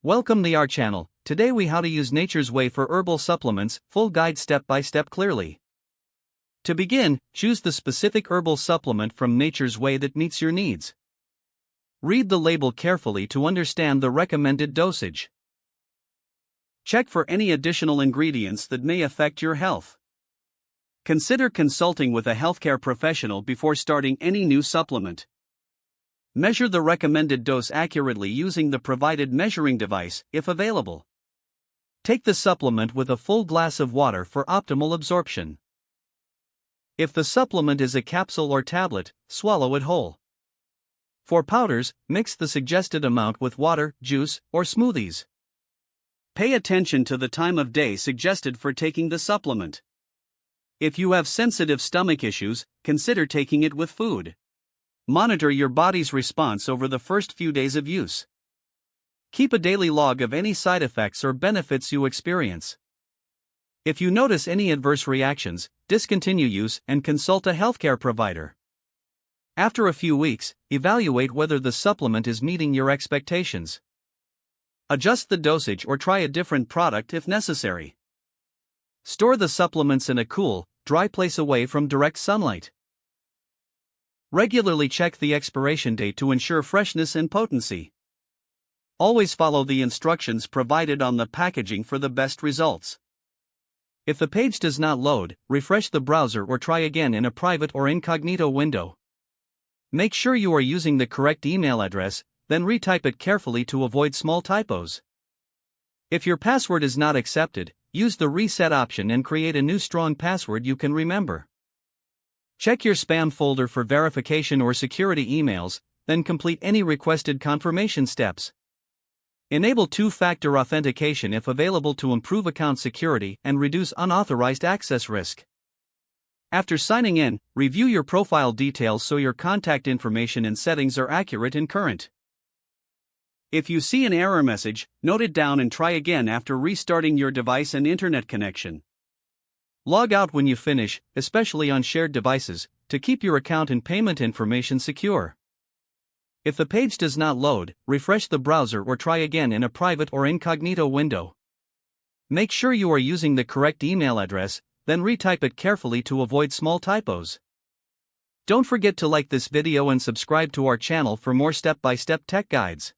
Welcome to our channel. Today we how to use Nature's Way for herbal supplements, full guide step by step clearly. To begin, choose the specific herbal supplement from Nature's Way that meets your needs. Read the label carefully to understand the recommended dosage. Check for any additional ingredients that may affect your health. Consider consulting with a healthcare professional before starting any new supplement. Measure the recommended dose accurately using the provided measuring device, if available. Take the supplement with a full glass of water for optimal absorption. If the supplement is a capsule or tablet, swallow it whole. For powders, mix the suggested amount with water, juice, or smoothies. Pay attention to the time of day suggested for taking the supplement. If you have sensitive stomach issues, consider taking it with food. Monitor your body's response over the first few days of use. Keep a daily log of any side effects or benefits you experience. If you notice any adverse reactions, discontinue use and consult a healthcare provider. After a few weeks, evaluate whether the supplement is meeting your expectations. Adjust the dosage or try a different product if necessary. Store the supplements in a cool, dry place away from direct sunlight. Regularly check the expiration date to ensure freshness and potency. Always follow the instructions provided on the packaging for the best results. If the page does not load, refresh the browser or try again in a private or incognito window. Make sure you are using the correct email address, then retype it carefully to avoid small typos. If your password is not accepted, use the reset option and create a new strong password you can remember. Check your spam folder for verification or security emails, then complete any requested confirmation steps. Enable two-factor authentication if available to improve account security and reduce unauthorized access risk. After signing in, review your profile details so your contact information and settings are accurate and current. If you see an error message, note it down and try again after restarting your device and internet connection. Log out when you finish, especially on shared devices, to keep your account and payment information secure. If the page does not load, refresh the browser or try again in a private or incognito window. Make sure you are using the correct email address, then retype it carefully to avoid small typos. Don't forget to like this video and subscribe to our channel for more step-by-step tech guides.